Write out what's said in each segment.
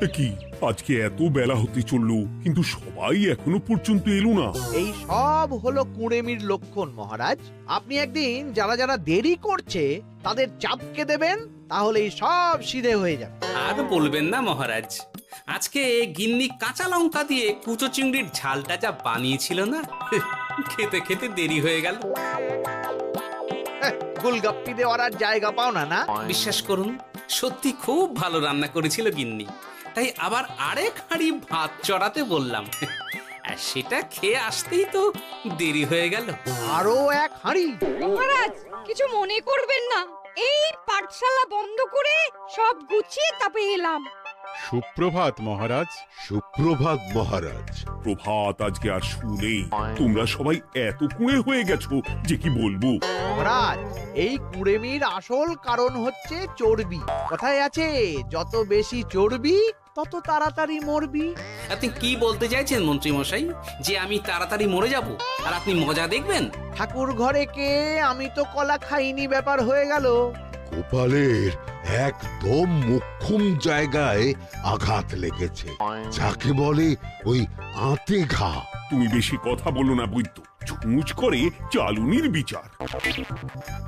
কি আজকে এত বেলা হতে চললো, কিন্তু সবাই এখনো পর্যন্ত এলো না। এই সব হলো কুঁড়েমির লক্ষণ মহারাজ। আপনি একদিন যারা যারা দেরি করছে তাদের চাপকে দেবেন, তাহলেই সব সিধে হয়ে যাবে। আর বলবেন না মহারাজ, আজকে গিন্নি কাঁচা লঙ্কা দিয়ে কুচো চিংড়ির ঝালটা যা বানিয়েছিল না, খেতে খেতে দেরি হয়ে গেল। গোলগাপ্পি দেওয়ার আর জায়গা পাও না না? বিশ্বাস করুন, সত্যি খুব ভালো রান্না করেছিল গিন্নি, তাই আবার আরেক হাঁড়ি ভাত চড়াতে বললাম। আর সেটা খেয়ে আসতেই তো দেরি হয়ে গেল। আরো এক হাঁড়ি? মহারাজ কিছু মনে করবেন না, এই পাঠশালা বন্ধ করে সব গুছিয়ে তবে এলাম। সুপ্রভাত মহারাজ। সুপ্রভাত মহারাজ। প্রভাত আজকে আর শুনেই, তোমরা সবাই এত কুঁড়ে হয়ে গেছো যে কি বলবো। মহারাজ, এই কুঁড়েমির আসল কারণ হচ্ছে চর্বি। কথায় আছে, যত বেশি চর্বি তত তাড়াতাড়ি মরবি। আপনি কি বলতে চাইছেন মন্ত্রী মশাই, যে আমি তাড়াতাড়ি মরে যাব আর আপনি মজা দেখবেন? ঠাকুর ঘরে কে, আমি তো কলা খাইনি ব্যাপার হয়ে গেল। গোপালের একদম মোক্ষম জায়গায় আঘাত লেগেছে, যাকে বলে ওই আঁতে ঘা। তুমি বেশি কথা বলো না বৈদ্য, ছুঁচ করে চালুনির বিচার।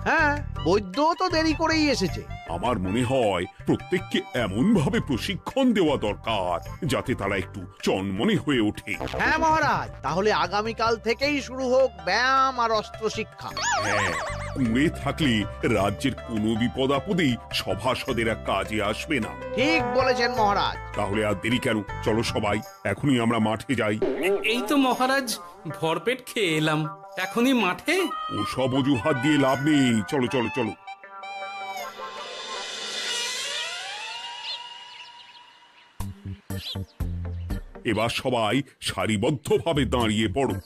হ্যাঁ, বৈদ্য তো দেরি করেই এসেছে। আমার মনে হয় প্রত্যেককে এমন ভাবে প্রশিক্ষণ দেওয়া দরকার যাতে তারা একটু চনমনে হয়ে ওঠে। হ্যাঁ মহারাজ, তাহলে আগামীকাল থেকেই শুরু হোক ব্যায়াম আর অস্ত্র শিক্ষা। হ্যাঁ, কুঁড়ে থাকলে রাজ্যের কোনো বিপদ আপদেই সভাসদেরা কাজে আসবে না। ঠিক বলেছেন মহারাজ। তাহলে আর দেরি কেন, চলো সবাই এখনই আমরা মাঠে যাই। এই তো মহারাজ ভরপেট খেয়ে এলাম, এখনই মাঠে? ও সব অজুহাত দিয়ে লাভ নেই, চলো চলো চলো। এবার সবাই সারিবদ্ধভাবে দাঁড়িয়ে পড়ো।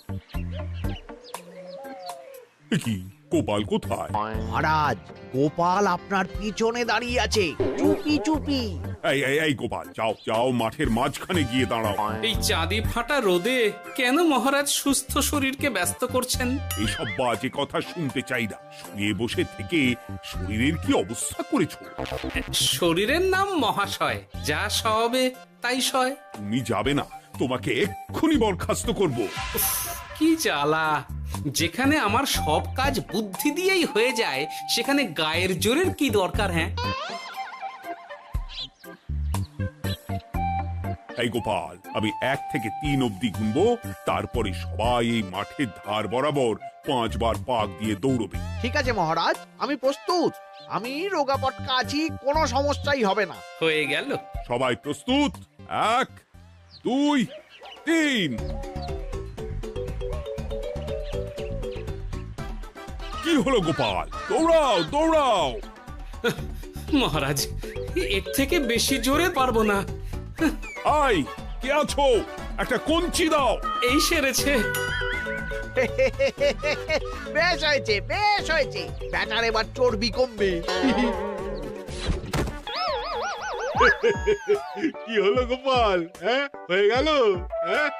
কি গোপাল কোথায়? মহারাজ, গোপাল আপনার পিছনে দাঁড়িয়ে আছে, চুপি চুপি। এই গোপাল, যাও যাও, মাঠের মাঝখানে গিয়ে দাঁড়াও। এই চাঁদি ফাটা রোদে কেন মহারাজ সুস্থ শরীরকে ব্যস্ত করছেন? এইসব বাজে কথা শুনতে চাই না। শুয়ে বসে থেকে শরীরের কি অবস্থা করেছো? শরীরের নাম মহাশয়, যা সবে তাই সয়। তুমি যাবে না, তোমাকে এক্ষুনি বরখাস্ত করব। কি জ্বালা! যেখানে আমার সব কাজ বুদ্ধি দিয়েই হয়ে যায়, সেখানে গায়ের জোরের কি দরকার? হ্যাঁ, এই গোপাল, আমি 1 থেকে 3 অব্দি গুনবো, তারপরে সবাই এই মাঠের ধার বরাবর 5 বার পাক দিয়ে দৌড়বে। ঠিক আছে মহারাজ, আমি প্রস্তুত। আমি রোগা পটকা আছি, কোনো সমস্যাই হবে না। হয়ে গেল। সবাই প্রস্তুত? 1 2 3। কি হলো গোপাল, দৌড়াও দৌড়াও। মহারাজ, এর থেকে বেশি জোরে পারবো না। আই, কে আছো? একটা কঞ্চি দাও। এই সেরেছে। বেশ হয়েছে, বেশ হয়েছে, ব্যাটার এবার চর্বি কমবে। কি হলো গোপাল, হ্যাঁ হয়ে গেল? হ্যাঁ?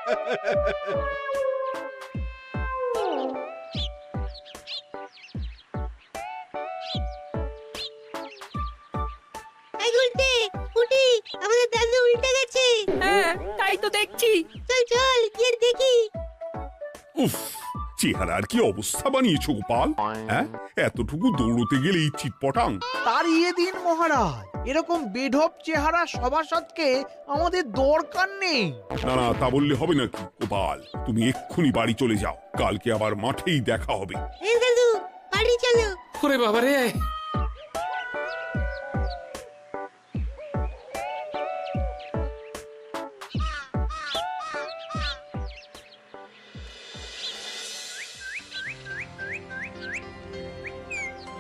আমাদের দাদু উল্টে গেছে। হ্যাঁ, তাই তো দেখছি। চল চল গিয়ে দেখি। উফ, চেহারার কি অবস্থা বানিয়েছো গোপাল, হ্যাঁ? এতটুকু দৌড়তে গেলেই চিটপটাং। তাড়িয়ে দিন মহারাজ, এরকম বেঢপ চেহারা সভাসদকে আমাদের দরকার নেই। না না, তা বললে হবে নাকি গোপাল, তুমি এক্ষুনি বাড়ি চলে যাও, কালকে আবার মাঠেই দেখা হবে। এই দাদু, বাড়ি চলো। ওরে বাবারে!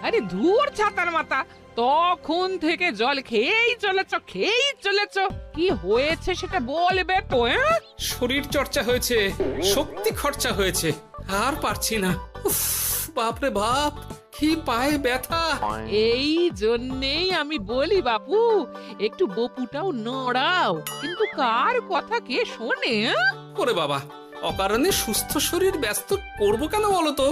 আরে ধুর ছাতার মাথা, তখন থেকে জল খেয়েই চলেছ। কি হয়েছে সেটা বলবে তো? শরীর চর্চা হয়েছে, শক্তি খরচা হয়েছে, আর পারছি না। উফ, বাপরে বাপ, কি পায়ে ব্যথা! এই জন্যেই আমি বলি বাপু, একটু বপুটাও নড়াও, কিন্তু কার কথা কে শোনে? ওরে বাবা, অকারণে সুস্থ শরীর ব্যস্ত করবো কেন বলো তো?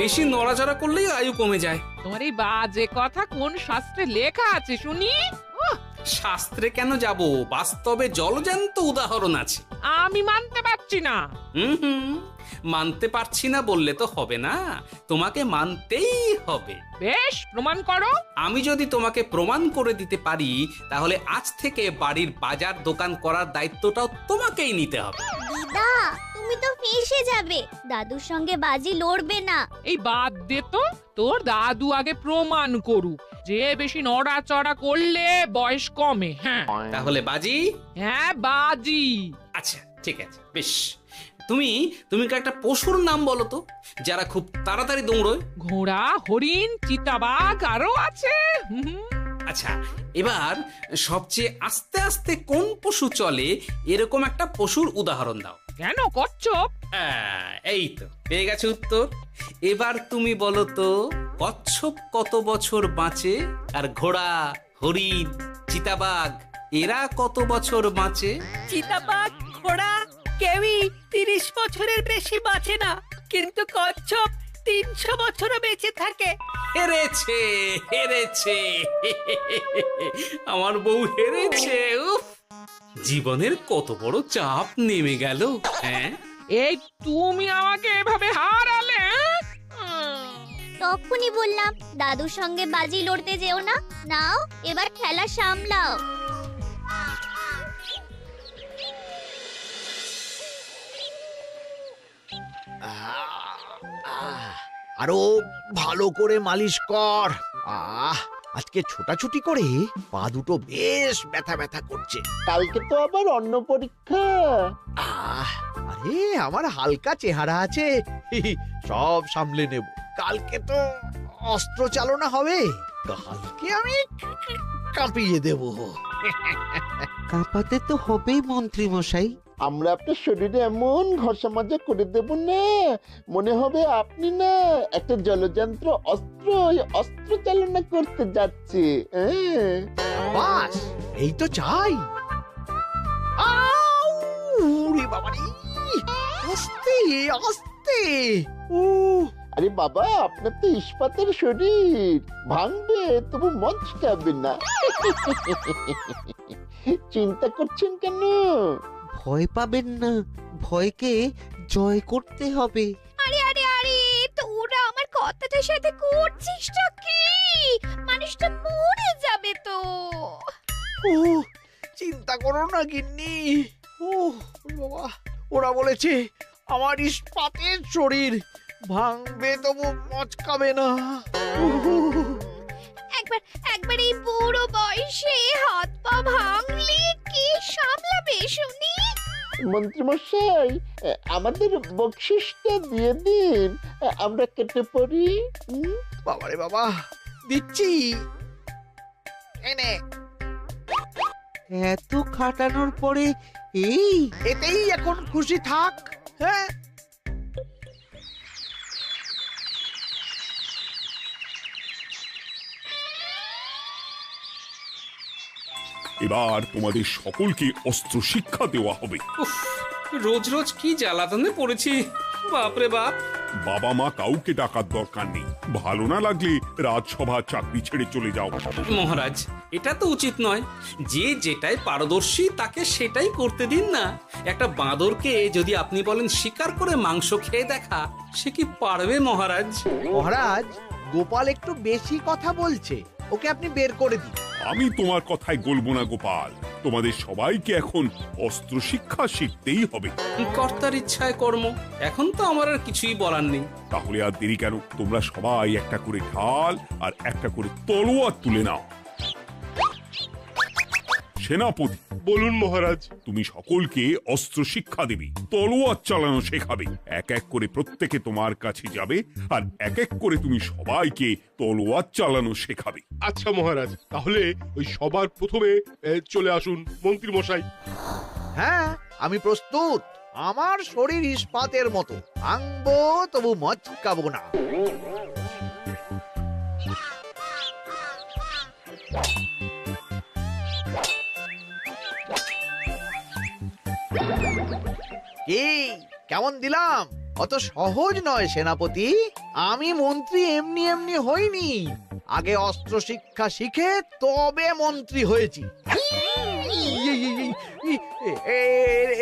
বেশি নড়াচড়া করলেই আয়ু কমে যায়। তোমার এই বাজে কথা কোন শাস্ত্রে লেখা আছে শুনি? শাস্ত্রে কেন যাব, বাস্তবে জলজ্যান্ত উদাহরণ আছে। আমি মানতে পারছি না। হুম, মানতে পারছি না বললে তো হবে না, তোমাকে মানতেই হবে। বেশ, প্রমাণ করো। আমি যদি তোমাকে প্রমাণ করে দিতে পারি, তাহলে আজ থেকে বাড়ির বাজার দোকান করার দায়িত্বটাও তোমাকেই নিতে হবে। দিদা, তুমি তো ফেঁসে যাবে, দাদুর সঙ্গে বাজি লড়বে না। এই বাদ দে তো, তোর দাদু আগে প্রমাণ করুক যে বেশি নড়াচড়া করলে বয়স কমে। হ্যাঁ তাহলে বাজি? হ্যাঁ, বাজি। আচ্ছা ঠিক আছে, বেশ। তুমি একটা পশুর নাম বলো তো, যারা খুব তাড়াতাড়ি দৌড়য়। ঘোড়া, হরিণ, চিতাবাঘ আরো আছে। আচ্ছা, এবার সবচেয়ে আস্তে আস্তে কোন পশু চলে, এরকম একটা পশুর উদাহরণ দাও। কেন, কচ্ছপ? এই তো পেয়ে গেছে উত্তর। এবার তুমি বলো তো, কচ্ছপ কত বছর বাঁচে, আর ঘোড়া, হরিণ, চিতাবাঘ এরা কত বছর বাঁচে? চিতাবাঘ, ঘোড়া কেউই 30 বছরের বেশি বাঁচে না, কিন্তু কচ্ছপ 300 বছরও বেঁচে থাকে। হেরেছে, হেরেছে, আমার বউ হেরেছে। উফ, জীবনের কত বড় চাপ নেমে গেল। হ্যাঁ, এই তুমি আমাকে এভাবে হারালে। তখনই বললাম দাদুর সঙ্গে বাজি লড়তে যেও না। নাও, এবার খেলা সামলাও। আরো ভালো করে মালিশ কর। আজকে ছোটাছুটি করে পা দুটো বেশ ব্যথা ব্যথা করছে। কালকে তো আবার অন্য পরীক্ষা। আরে আমার হালকা চেহারা আছে, সব সামলে নেব। কালকে তো অস্ত্র চালনা হবে, কালকে আমি কাঁপিয়ে দেব। কাঁপাতে তো হবেই মন্ত্রী মশাই। আমরা আপনার শরীরে এমন ঘষা মাজা করে দেব না, মনে হবে আপনি না একটা জলযন্ত্র অস্ত্র চালনা করতে যাচ্ছে। বাস এই তো চাই। বাবারি, আস্তে আস্তে। আরে বাবা, আপনার তো ইস্পাতের শরীর, ভাঙবে তবু মচকাবে না। চিন্তা করছেন কেন? ভয় পাবেন না, ভয়কে জয় করতে হবে। আরে আরে আরে, তোরা আমার কথাটার সাথে করছিসটা কি? মানুষটা মরে যাবে তো। চিন্তা করো না গিন্নি। বাবা, ওরা বলেছে আমার ইস্পাতের শরীর, ভাঙবে তবু মচকাবে না। একবার এই বুড়ো বয়সে হাত পা ভাঙলে কি সামলাবে শুনি? মন্ত্রী মশাই, আমাদের বকশিসটা দিয়ে দিন, আমরা কেটে পড়ি। বাবারে বাবা, দিচ্ছি, এনে। এত খাটানোর পরে এতেই এখন খুশি থাক। হ্যাঁ, এবার তোমাদের সকলকে অস্ত্র শিক্ষা দেওয়া হবে। উফ, রোজ রোজ কি জ্বালাতনে পড়েছি, বাপরে বাপ। বাবা মা কাউকে ডাকার দরকার নেই, ভালো না লাগলে রাজসভা চাকরি ছেড়ে চলে যাও। মহারাজ, এটা তো উচিত নয়। যে যেটাই পারদর্শী তাকে সেটাই করতে দিন না। একটা বাঁদরকে যদি আপনি বলেন শিকার করে মাংস খেয়ে দেখা, সে কি পারবে মহারাজ? মহারাজ, গোপাল একটু বেশি কথা বলছে, ওকে আপনি বের করে দিন। আমি তোমার কথায় গলবো না গোপাল, তোমাদের সবাইকে এখন অস্ত্র শিক্ষা শিখতেই হবে। কর্তার ইচ্ছায় কর্ম, এখন তো আমার আর কিছুই বলার নেই। তাহলে আর দেরি কেন, তোমরা সবাই একটা করে ঢাল আর একটা করে তলোয়ার তুলে নাও। সেনাপতি, বলুন মহারাজ। তুমি সকলকে অস্ত্র শিক্ষা দেবে, তলোয়ার চালানো শেখাবে। এক এক করে প্রত্যেকে তোমার কাছে যাবে, আর এক এক করে তুমি সবাইকে তলোয়ার চালানো শেখাবে। আচ্ছা মহারাজ, তাহলে ওই সবার প্রথমে চলে আসুন মন্ত্রী মশাই। হ্যাঁ, আমি প্রস্তুত। আমার শরীর ইস্পাতের মতো, ভাঙবো তবু মচকাবো না। কি কেমন দিলাম? অত সহজ নয় সেনাপতি। আমি মন্ত্রী এমনি এমনি হইনি, আগে অস্ত্র শিক্ষা শিখে তবে মন্ত্রী হয়েছি।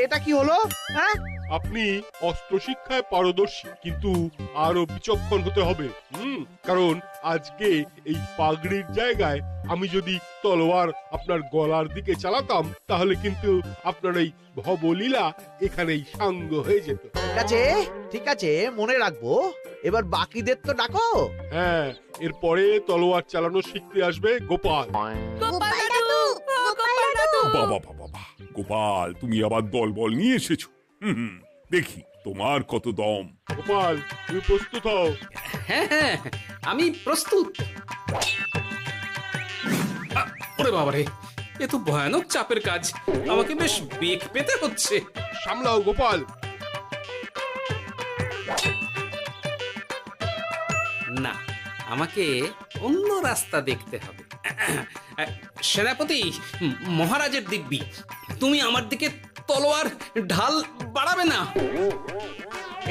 এটা কি হলো? হ্যাঁ, আপনি অস্ত্র শিক্ষায় পারদর্শী, কিন্তু আরো বিচক্ষণ হতে হবে। কারণ আজকে এই পাগড়ির জায়গায় আমি যদি তলোয়ার আপনার গলার দিকে চালাতাম, তাহলে কিন্তু আপনার এই ভবলীলা এখানেই সাঙ্গ হয়ে যেত। ঠিক আছে, মনে রাখবো। এবার বাকিদের তো ডাকো। হ্যাঁ, এরপরে তলোয়ার চালানো শিখতে আসবে গোপাল। গোপাল দাদু, গোপাল দাদু। বাবা বাবা বাবা, গোপাল তুমি আবার দল বল নিয়ে এসেছো। দেখি তোমার কত দম। গোপাল, তুমি প্রস্তুত হও? হ্যাঁ হ্যাঁ, আমি প্রস্তুত। ওরে বাবারে, এ তো ভয়ানক চাপের কাজ, আমাকে বেশ বেগ পেতে হচ্ছে। সামলাও গোপাল। না, আমাকে অন্য রাস্তা দেখতে হবে। সেনাপতি, মহারাজের দিব্যি, তুমি আমার দিকে তলোয়ার ঢাল বাড়াবে না।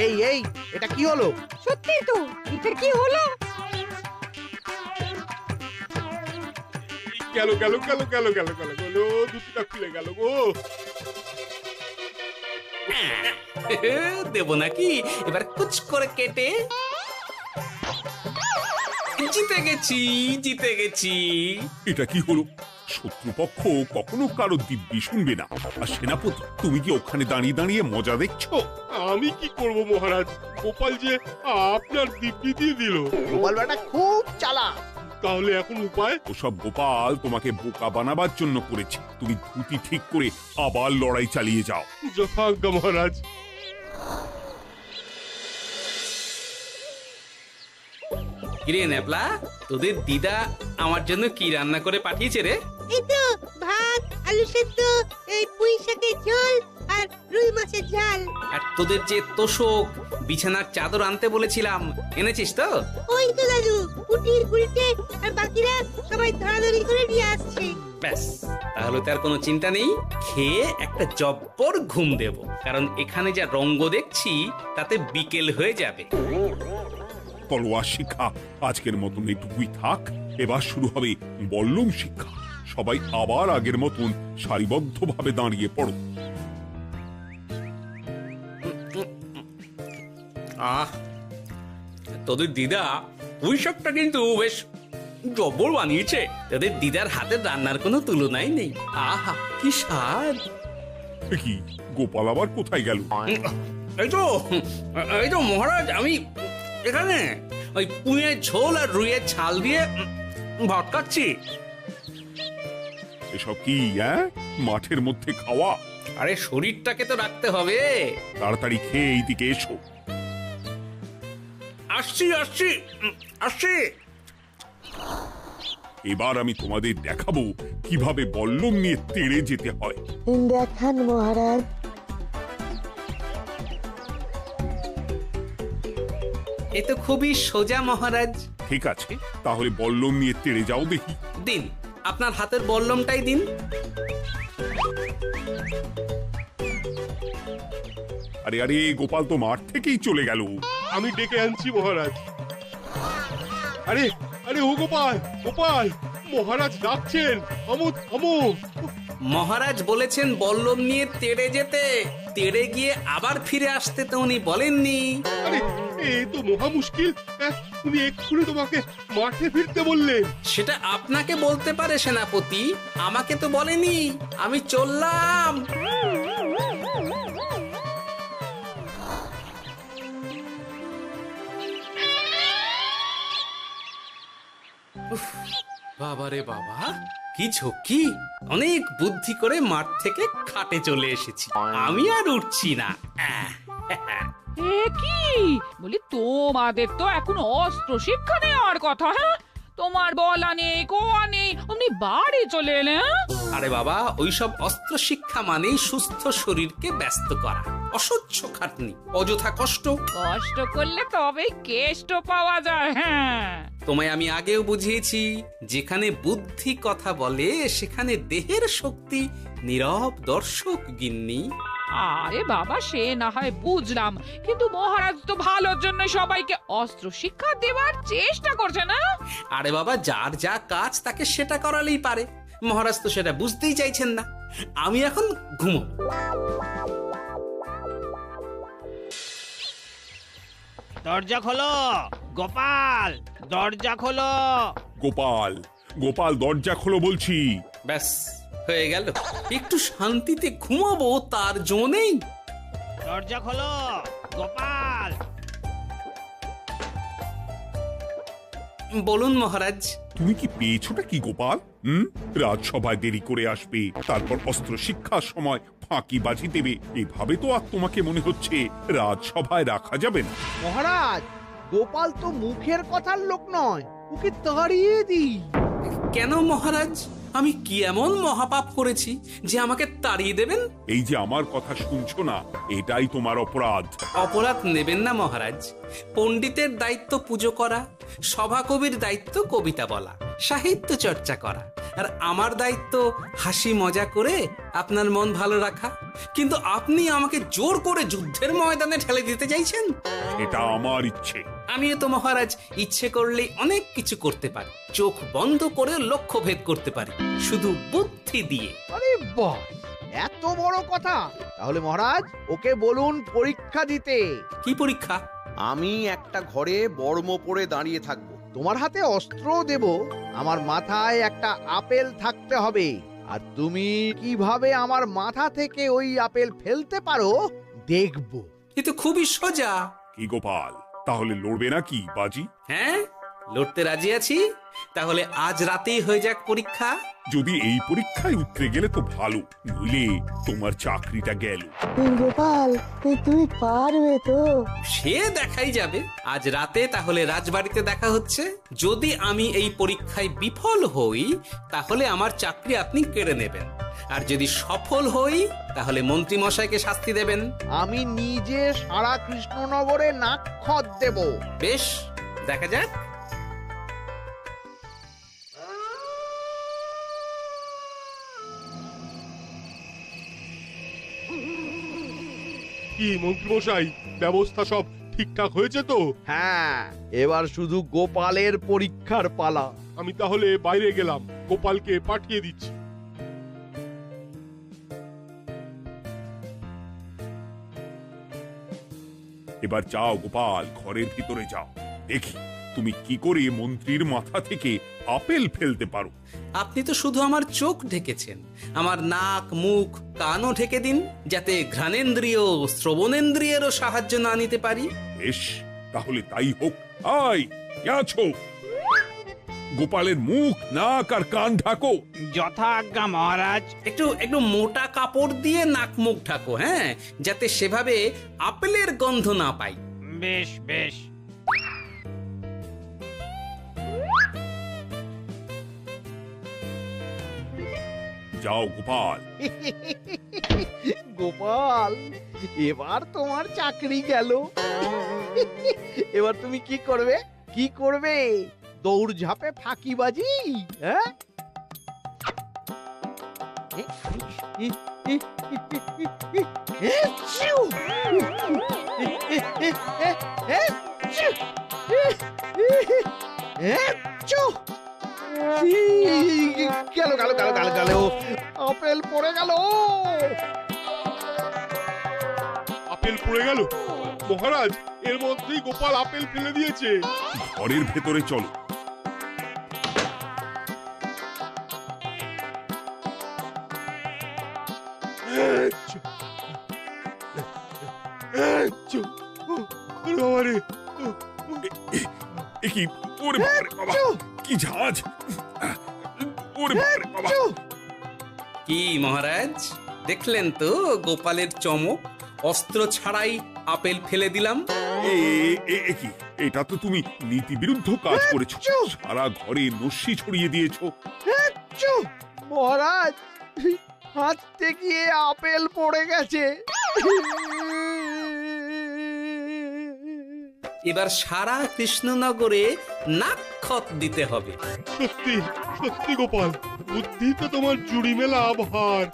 এই এটা কি হলো? সত্যি তো, এটা কি হলো? গেল গেল গেল গেল গেল গেল গেল, দুটিটা খুলে গেল গো। দেব নাকি এবার কুচ করে কেটে? জিতে গেছি, জিতে গেছি। এটা কি হলো? শত্রুপক্ষ কখনো কারো দিব্যি শুনবে না। আর সেনাপতি, তুমি কি ওখানে দাঁড়িয়ে দাঁড়িয়ে মজা দেখছো? আমি কি করব মহারাজ, গোপাল যে আপনার দিব্যি দিয়ে দিল। গোপাল বেটা খুব চালাক। তাহলে এখন উপায়? ওসব গোপাল তোমাকে বোকা বানাবার জন্য করেছে। তুমি ধুতি ঠিক করে আবার লড়াই চালিয়ে যাও। যথাজ্ঞা মহারাজ। কিরে ন্যাপলা, তোদের দিদা আমার জন্য কি রান্না করে পাঠিয়েছে রে? এই তো ভাত, আলু সেদ্ধ, এই পুঁই শাকের ঝোল আর রুই মাছের ঝাল। আর তোদের যে তোষক, বিছানার চাদর আনতে বলেছিলাম, এনেছিস তো? ওই তো দাদু, কুটির গুলটে আর বাকিরা সবাই ধরাধরি করে নিয়ে আসছে। ব্যাস, তাহলে তার কোনো চিন্তা নেই। খেয়ে একটা জব্বর ঘুম দেব, কারণ এখানে যা রঙ্গ দেখছি তাতে বিকেল হয়ে যাবে। তলোয়ার শিক্ষা আজকের মতন এটুকুই থাক। এবার শুরু হবে বল্লম শিক্ষা। সবাই আবার আগের মতন সারিবদ্ধভাবে দাঁড়িয়ে পড়ো। তোদের দিদা ওই সবটা কিন্তু বেশ জব্বর বানিয়েছে। তোদের দিদার হাতের রান্নার কোনো তুলনাই নেই। আহা, কি স্বাদ! কি গোপাল আবার কোথায় গেল? এই তো মহারাজ, আমি এখানে ওই পুঁয়ের ঝোল আর রুইয়ের ছাল দিয়ে ভাত খাচ্ছি। এসব কি মাঠের মধ্যে খাওয়া? আরে শরীরটাকে তো রাখতে হবে। তাড়াতাড়ি খেয়ে এইদিকে এসো। আসছি আসছি আসছি। এবার আমি তোমাদের দেখাবো কিভাবে বল্লম নিয়ে তেড়ে যেতে হয়। দেখান মহারাজ। এ তো খুবই সোজা মহারাজ। ঠিক আছে, তাহলে বল্লম নিয়ে তেড়ে যাও দেখি। দিন, আপনার হাতের বল্লমটাই দিন। আরে আরে, গোপাল তো মাঠ থেকেই চলে গেল। আমি ডেকে আনছি মহারাজ। আরে আরে, ও গোপাল, গোপাল, মহারাজ ডাকছেন, থামো থামো। মহারাজ বলেছেন বল্লম নিয়ে তেড়ে যেতে, তেড়ে গিয়ে আবার ফিরে আসতে তো উনি বলেননি। আরে এ তো মহা মুশকিল। উনি এক্ষুনি তোমাকে মাঠে ফিরতে বললেন। সেটা আপনাকে বলতে পারে সেনাপতি, আমাকে তো বলেনি। আমি চললাম। বাবারে বাবা, কি ঝক্কি! অনেক বুদ্ধি করে মাঠ থেকে খাটে চলে এসেছি। আমি আর উঠছি না। এ কি বলি, তোমাদের তো এখন অস্ত্র শিক্ষা নেওয়ার কথা। হ্যাঁ, তোমার বলা নেই, কোয়া নেই, অমনি বাড়ি চলে এলে। আরে বাবা, ওইসব অস্ত্র শিক্ষা মানেই সুস্থ শরীরকে ব্যস্ত করা, অসহ্য খাটনি, অযথা কষ্ট। কষ্ট করলে তবেই কেষ্ট পাওয়া যায়। হ্যাঁ, তোমায় আমি আগেও বুঝিয়েছি, যেখানে বুদ্ধি কথা বলে সেখানে দেহের শক্তি নীরব দর্শক গিন্নি। আরে বাবা, সে না হয় বুঝলাম, কিন্তু মহারাজ তো ভালোর জন্য সবাইকে অস্ত্র শিক্ষা দেওয়ার চেষ্টা করছে না? আরে বাবা, যার যা কাজ তাকে সেটা করালেই পারে। মহারাজ তো সেটা বুঝতেই চাইছেন না। আমি এখন ঘুমো। দরজা খোলো গোপাল, দরজা খোলো। গোপাল, গোপাল দরজা খোলো বলছি। ব্যাস হয়ে গেল, একটু শান্তিতে ঘুমাবো তার জো নেই। দরজা খোলো গোপাল। বলুন মহারাজ। তুমি কি পেয়েছোটা কি গোপাল? রাজসভায় দেরি করে আসবে, তারপর অস্ত্র শিক্ষার সময় ফাঁকিবাজি দেবে, এভাবে তো আর তোমাকে মনে হচ্ছে রাজসভায় রাখা যাবে না। মহারাজ, গোপাল তো মুখের কথার লোক নয়, ওকে তাড়িয়ে দিই। কেন মহারাজ, আমি কি এমন মহাপাপ করেছি যে আমাকে তাড়িয়ে দেবেন? এই যে আমার কথা শুনছো না, এটাই তোমার অপরাধ। অপরাধ নেবেন না মহারাজ। পণ্ডিতের দায়িত্ব পুজো করা, সভাকবির দায়িত্ব কবিতা বলা, সাহিত্য চর্চা করা, আর আমার দায়িত্ব হাসি মজা করে আপনার মন ভালো রাখা। কিন্তু আপনি আমাকে জোর করে যুদ্ধের ময়দানে ঠেলে দিতে চাইছেন। এটা আমার ইচ্ছে। আমিও তো মহারাজ ইচ্ছে করলেই অনেক কিছু করতে পারি, চোখ বন্ধ করে লক্ষ্য ভেদ করতে পারি, শুধু বুদ্ধি দিয়ে। আরে বাহ, এত বড় কথা! তাহলে মহারাজ, ওকে বলুন পরীক্ষা দিতে। কি পরীক্ষা? আমি একটা ঘরে বর্ম পরে দাঁড়িয়ে থাকবো, তোমার হাতে অস্ত্র দেব, আমার মাথায় একটা আপেল থাকতে হবে, আর তুমি কিভাবে আমার মাথা থেকে ওই আপেল ফেলতে পারো দেখব। এ তো খুবই সোজা। কি গোপাল, তাহলে লড়বে নাকি বাজি? হ্যাঁ, লড়তে রাজি আছি। তাহলে আজ রাতেই হয়ে যাক পরীক্ষা। যদি এই পরীক্ষায় উতরে গেলে তো ভালো, নইলে তোমার চাকরিটা গেল। গোপাল, তুমি পারবে তো? সে দেখাই যাবে। আজ রাতে তাহলে রাজবাড়িতে দেখা হচ্ছে। যদি আমি এই পরীক্ষায় বিফল হই, তাহলে আমার চাকরি আপনি কেড়ে নেবেন, আর যদি সফল হই তাহলে মন্ত্রী মশাইকে শাস্তি দেবেন। আমি নিজে সারা কৃষ্ণনগরে নাক্ষত দেব। বেশ, দেখা যাক। কি মন্ত্রীমশাই, ব্যবস্থা সব ঠিকঠাক হয়েছে তো? হ্যাঁ, এবার শুধু গোপালের পরীক্ষার পালা। আমি তাহলে বাইরে গেলাম, গোপালকে পাঠিয়ে দিচ্ছি। এবার যাও গোপাল, ঘরের ভিতরে যাও, দেখি তুমি কি করে মন্ত্রীর মাথা থেকে আপেল ফেলতে পারো। আপনি তো শুধু আমার চোখ ঢেকেছেন, আমার নাক, মুখ, কানও ঢেকে দিন, যাতে ঘ্রাণেন্দ্রিয়, শ্রবণেন্দ্রিয়েরও সাহায্য না নিতে পারি। বেশ, তাহলে তাই হোক। আয়, কে আছো? গোপালের মুখ, নাক আর কান ঢাকো। যথা আজ্ঞা মহারাজ। একটু একটু মোটা কাপড় দিয়ে নাক মুখ ঢাকো, হ্যাঁ, যাতে সেভাবে আপেলের গন্ধ না পাই। বেশ বেশ। যাও গোপাল। গোপাল, এবার তোমার চাকরি গেল। এবার তুমি কি করবে? কি করবে? দৌড় ঝাঁপে ফাঁকিবাজি? হ্যাঁ, গেল গেল গেল গেল গেল, আপেল পড়ে গেল। আপেল পড়ে গেল? মহারাজ, এর মধ্যেই গোপাল আপেল ফেলে দিয়েছে। ঘরের ভেতরে চলো। কি ওরে বাবা, কি ঝাঁজ! ওরে বাবা! কি মহারাজ, দেখলেন তো গোপালের চমক? অস্ত্র ছাড়াই আপেল ফেলে দিলাম। কি, এটা তো তুমি নীতি বিরুদ্ধ কাজ করেছো। সারা ঘরে নস্যি ছড়িয়ে দিয়েছো। মহারাজ, হাতে গিয়ে আপেল পড়ে গেছে। এবার সারা কৃষ্ণনগরে নাক্ষত দিতে হবে। সত্যি সত্যি গোপাল, বুদ্ধিতে তোমার জুড়ি মেলা ভার।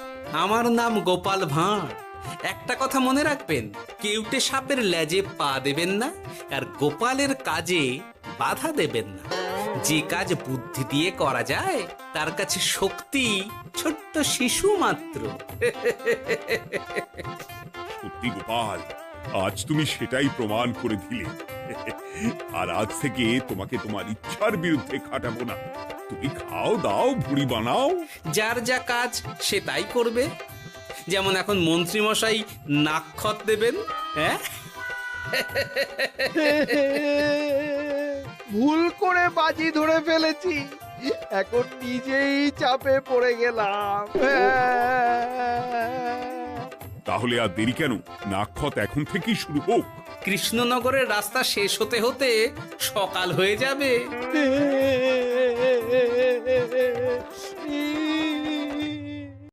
আমার নাম গোপাল ভাঁড়। একটা কথা মনে রাখবেন, কেউটে সাপের লেজে পা দেবেন না, আর গোপালের কাজে বাধা দেবেন না। যে কাজ বুদ্ধি দিয়ে করা যায় তার কাছে শক্তি ছোট্ট শিশু মাত্র। সত্যি গোপাল, আজ তুমি সেটাই প্রমাণ করে দিলে। আর আজ থেকে তোমাকে তোমার ইচ্ছার বিরুদ্ধে খাটাবো না। তুমি খাও দাও, ভুড়ি বানাও। যার যা কাজ সে তাই করবে। যেমন এখন মন্ত্রী মশাই নাক্ষত দেবেন। হ্যাঁ, ভুল করে বাজি ধরে ফেলেছি, এখন নিজেই চাপে পড়ে গেলাম। তাহলে আর দেরি কেন? নাক্ষত এখন থেকেই শুরু হোক। কৃষ্ণনগরের রাস্তা শেষ হতে হতে সকাল হয়ে যাবে।